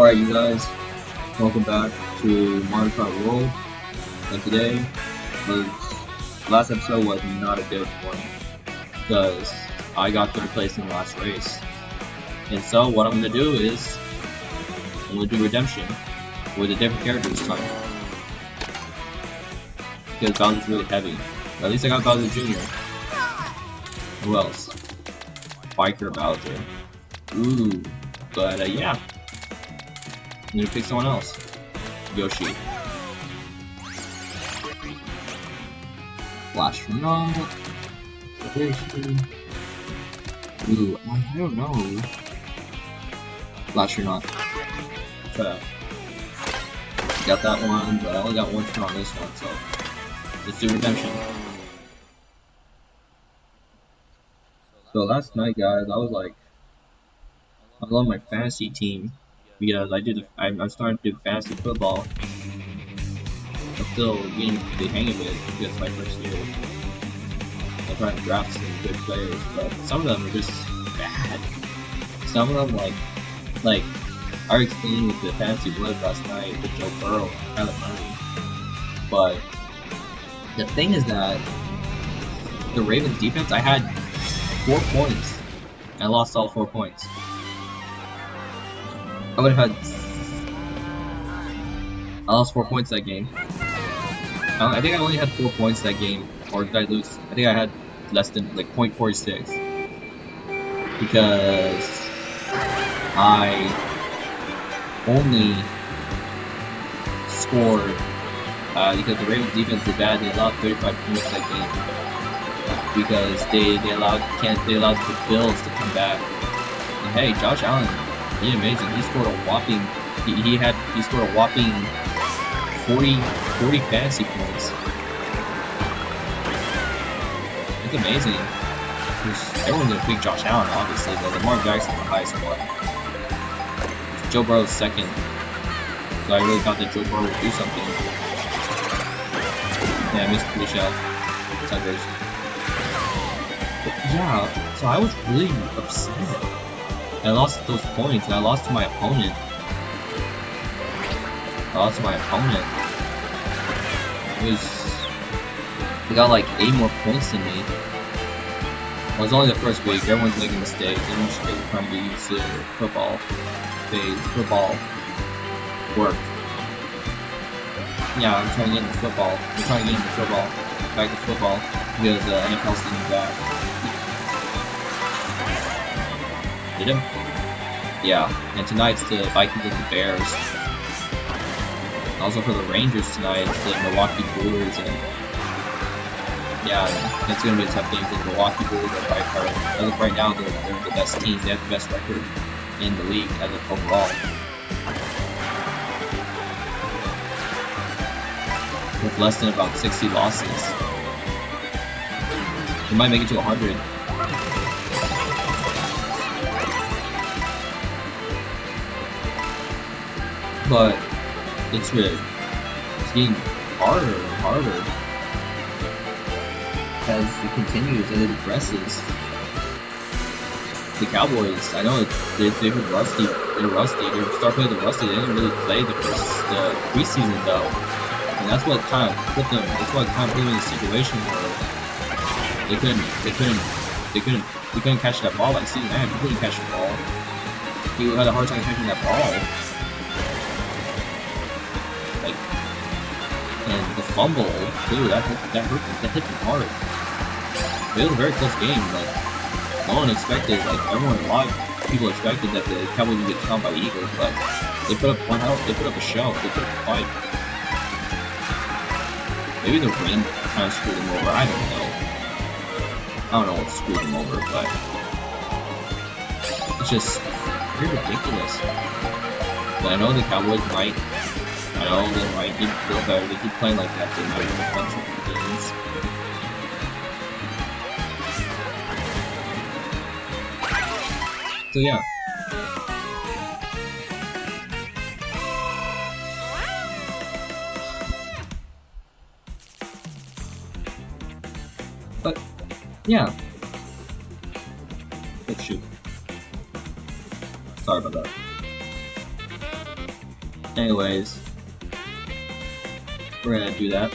Alright, you guys, welcome back to Mario Kart World. And today, last episode was not a good one because I got third place in the last race. And so, what I'm gonna do is I'm gonna do redemption with a different character this time because Bowser's really heavy. But at least I got Bowser Jr. Who else? Biker Bowser. Ooh, but yeah. I'm gonna pick someone else. Yoshi. Flash Run. Ooh, I don't know. Flash or not. Shut up. Got that one, but I only got one turn on this one, so let's do redemption. So last night, guys, I love my fantasy team because I'm starting to do fantasy football. I'm still getting the hang of it because it's my first year. I'm trying to draft some good players, but some of them are just bad. Some of them like I already explained with the fantasy blood last night with Joe Burrow, Kyler Murray. But the thing is that the Ravens defense, I had 4 points. I lost all 4 points. I lost 4 points that game. I think I only had 4 points that game, or did I lose? I think I had less than like 0.46 because I only scored because the Ravens defense is bad. They allowed 35 points that game because they allowed the Bills to come back. And hey, Josh Allen. He's amazing. He scored a whopping. He scored a whopping 40 fantasy points. It's amazing. Everyone's gonna pick Josh Allen, obviously, but Lamar Jackson's the highest one. Joe Burrow's second. So I really thought that Joe Burrow would do something. Yeah, I missed the shot. Sundays. Yeah. So I was really upset. I lost those points, and I lost to my opponent. He got like 8 more points than me. Well, it was only the first week. Everyone's making mistakes. Everyone's just trying to get used to football work. Yeah, I'm trying to get into football. Back to football, because NFL's getting back. Did him? Yeah, and tonight's the Vikings and the Bears. Also for the Rangers tonight, it's the Milwaukee Brewers, and yeah, it's gonna be a tough game because Milwaukee Brewers are by far, as of right now, they're the best teams. They have the best record in the league as of overall. With less than about 60 losses. They might make it to 100. But it's getting harder and harder as it continues, as it progresses. The Cowboys, I know they've been rusty. They're rusty. They're starting to play rusty. They didn't really play the preseason though, and that's what kind of put them. That's what kind of put them in a situation where they couldn't catch that ball. Like, see, man, he couldn't catch the ball. He had a hard time catching that ball. And the fumble, dude, that hit me hard. It was a very close game. Like, no one expected, like, a lot of people expected that the Cowboys would get stomped by the Eagles, but they put up they put up a show, they put up a fight. Maybe the rain kind of screwed them over, I don't know what screwed them over, but it's just very ridiculous. But I know the Cowboys might. I know they might get feel better. They keep playing like that. They might win a bunch of games. So yeah. But yeah. Oh shoot. Sorry about that. Anyways, we're gonna do that.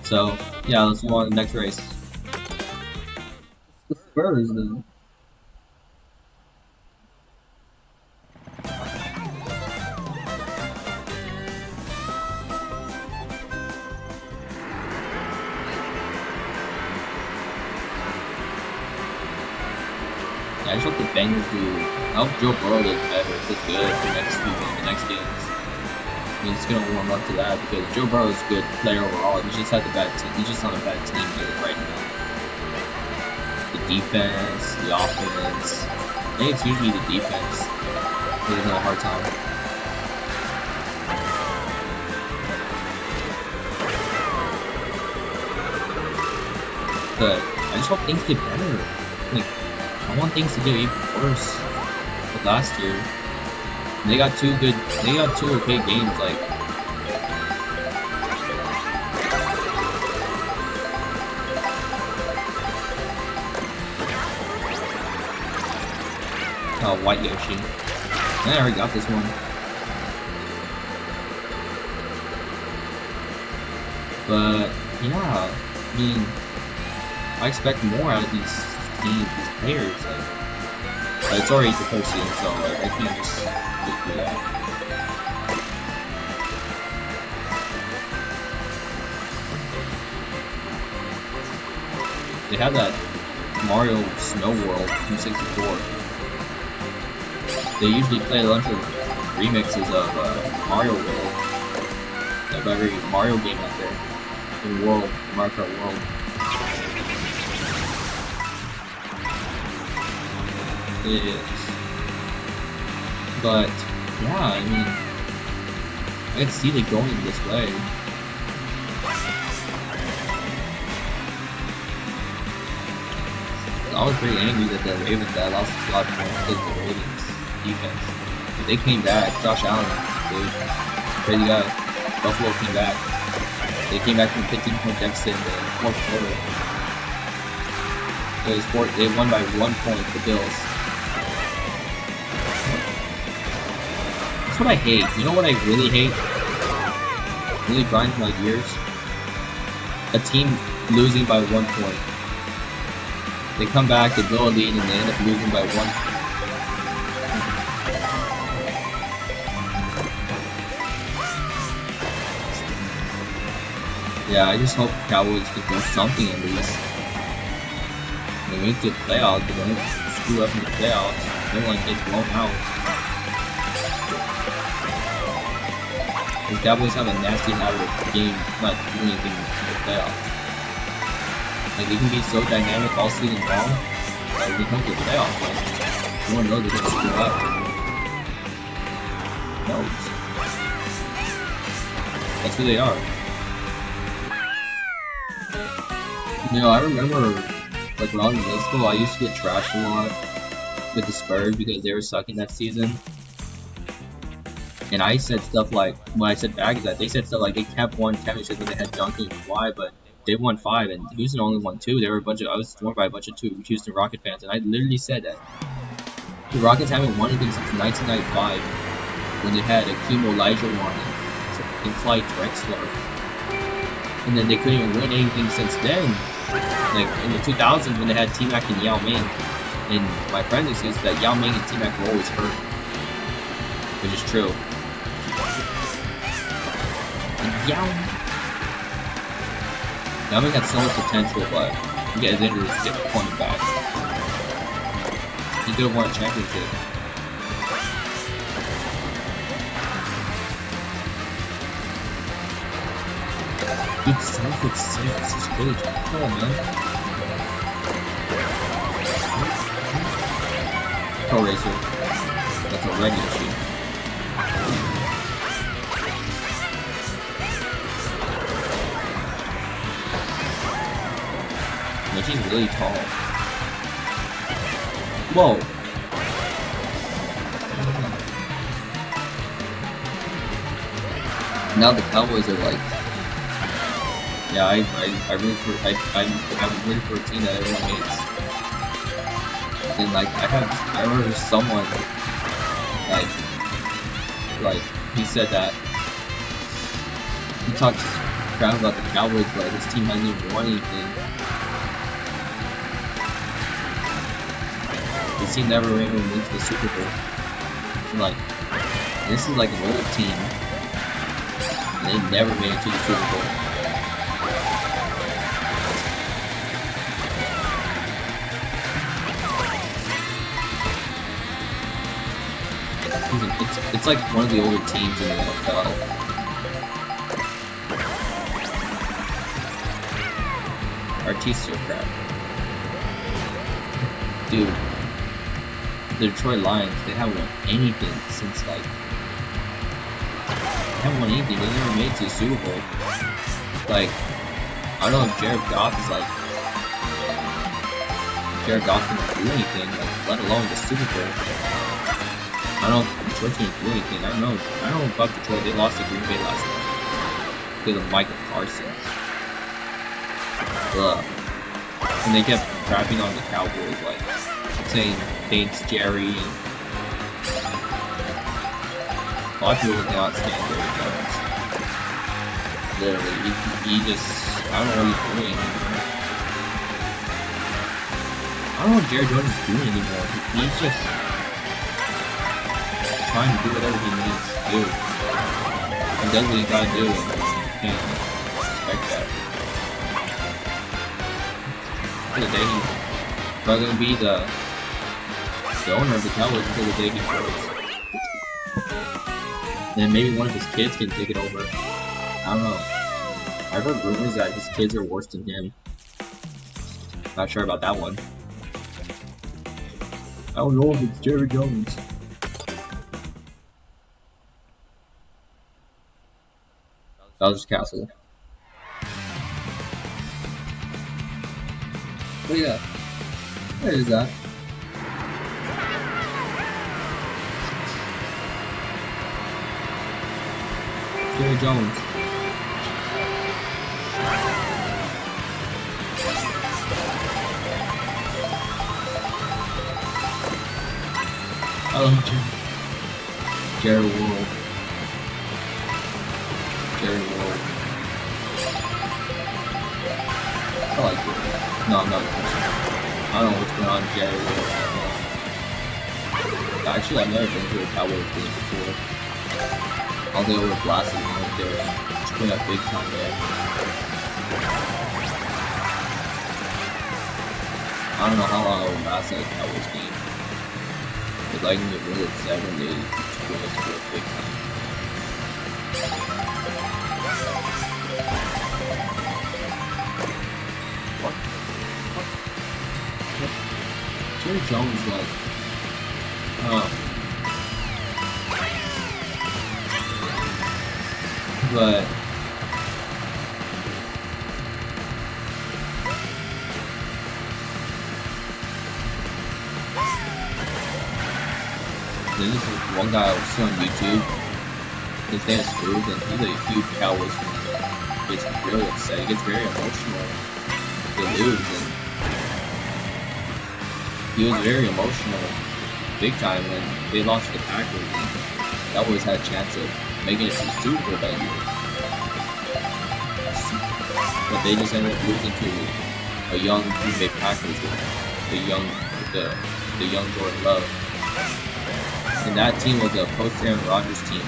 So, yeah, let's move on to the next race. The Spurs, though. I just hope the Bengals do. I hope Joe Burrow does better, does good for the next games. I mean, it's gonna warm up to that because Joe Burrow is a good player overall. He just has a bad team. He's just on a bad team right now. The defense, the offense. I think it's usually the defense who has a hard time. But I just hope things get better. Like, I want things to get even worse. But last year, they got two okay games. Like, White Yoshi. I already got this one. But yeah, I mean, I expect more out of these teams, these players. Like it's already the first season, so like, I can't just do that. They have that Mario Snow World from 64. They usually play a bunch of remixes of Mario World, of every Mario game out there, in the world, Mario Kart World. It is. But, yeah, I mean, I can see it going this way. I was pretty angry that the Ravens that lost a lot more because of the Ravens defense. But they came back. Josh Allen, dude, crazy guy. Buffalo came back. They came back from 15-point deficit in the fourth quarter. They won by 1 point, the Bills. That's what I hate. You know what I really hate? Really grinds my gears? A team losing by 1 point. They come back, they blow a lead, and they end up losing by 1. Yeah, I just hope Cowboys can do something at least. They make the playoffs, but don't screw up in the playoffs. They don't want to get blown out. The Cowboys have a nasty habit of not doing anything in the playoffs. Like, they can be so dynamic all season long, but when it comes to the playoffs, like, no one knows they're gonna screw up. No. That's who they are. You know, I remember, like, when I was in middle school, I used to get trashed a lot with the Spurs because they were sucking that season. And I said stuff like, when I said back that, they said stuff like they kept one championship when they had Duncan and Kawhi, but they won 5, and Houston only won 2. They were I was torn by a bunch of Houston Rocket fans, and I literally said that the Rockets haven't won anything since 1995, when they had Akeem Olajuwon and Clyde Drexler, and then they couldn't even win anything since then. Like in the 2000s, when they had T-Mac and Yao Ming, and my friend says that Yao Ming and T-Mac were always hurt, which is true. And Yao Ming had so much potential, but he got his injuries to get pointed back. He could have won a championship. Dude, 7'6", he's really tall, man. Pro Racer. That's a red issue. But he's really tall. Whoa! Now the Cowboys are like, yeah, I'm rooting for a team that everyone hates. And like I remember someone like like, he said that he talked crap about the Cowboys, but his team hasn't even won anything. His team never even went to the Super Bowl. Like, this is like an old team, and they never made it to the Super Bowl. It's like one of the older teams in the NFL. Artists are crap. Dude, the Detroit Lions, they haven't won anything since like... They haven't won anything, they never made it to the Super Bowl. Like, I don't know if Jared Goff is like... Jared Goff can do anything, like, let alone the Super Bowl. I don't know if Detroit can do anything. I don't know about Detroit. They lost to Green Bay last night because of Michael Parsons. Ugh. And they kept crapping on the Cowboys, like saying thanks Jerry and a lot of people cannot stand Jerry Jones. Literally, he just, I don't know what he's doing anymore. I don't know what Jerry Jones is doing anymore. He's just trying to do whatever he needs to do. He does what he gotta do, and you can't expect that. For the day he's probably gonna be the owner of the Cowboys until the day he goes. Then maybe one of his kids can take it over. I don't know. I've heard rumors that his kids are worse than him. Not sure about that one. I don't know if it's Jerry Jones. Bowser's Castle. But yeah, what is that? Jerry Jones. I love Jerry World. Jerry World. I like it. No, I'm not a person. I don't know what's going on in Jerry World. Actually, I've never been to a Cowboys game before. All they were blasting right there. It's been a big time there. I don't know how long I would last at a Cowboys game. But I can get really upset when they go to a big time. Jerry Jones, like, but there's this one guy I was seeing on YouTube. His name is Scrooge, and he's a huge Cowboys fan. He gets really upset. He gets very emotional. They lose, and he was very emotional, big time, when they lost to the Packers. And Cowboys had a chance of making it to the Super Bowl that year, but they just ended up losing to a young Green Bay Packers with the young Jordan Love. And that team was a post-Aaron Rodgers team.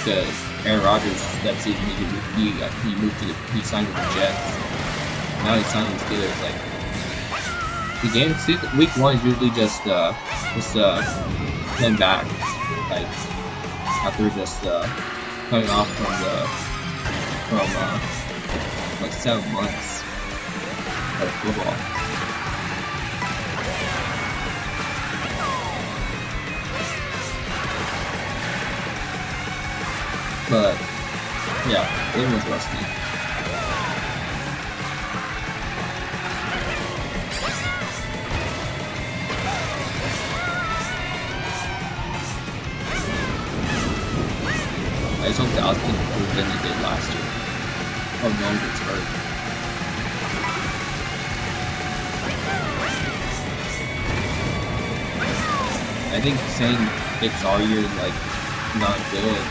Because Aaron Rodgers, that season, he signed with the Jets. Now he's signed with the Steelers. Like, the game, week 1 is usually just playing back. Like, after just coming off from like 7 months of football. But yeah, it was rusty. I just hope Dallas can improve than they did last year. Oh, no one gets hurt. I think saying it's all year is like not good.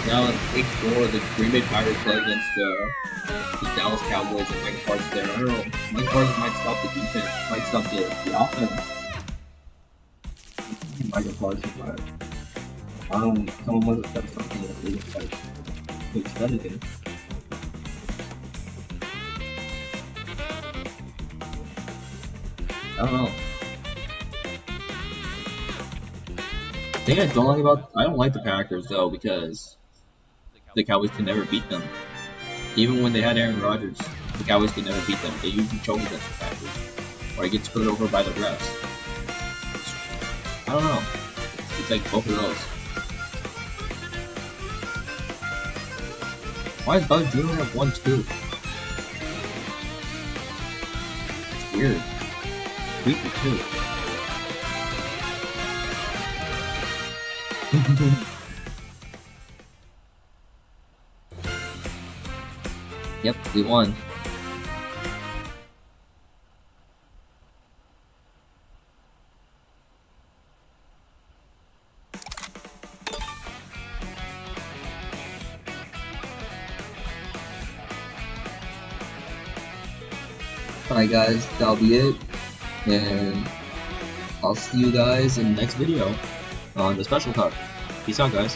Now in week 4, the Green Bay Packers play against the Dallas Cowboys and Mike Cart's there. I don't know. Mike Cart might stop the defense, might stop the offense. Mike Cart, but I don't. Someone must have said something that they just like to extend it. I don't know. The thing I don't like the Packers though because the Cowboys can never beat them. Even when they had Aaron Rodgers, the Cowboys could never beat them. They usually choke against the Packers, or it gets put over by the refs. I don't know. It's like both of those. Why does Buzz Jr. have 1-2? It's weird. Creepy too. Yep, we won. Alright guys, that'll be it, and I'll see you guys in the next video on the special card. Peace out guys.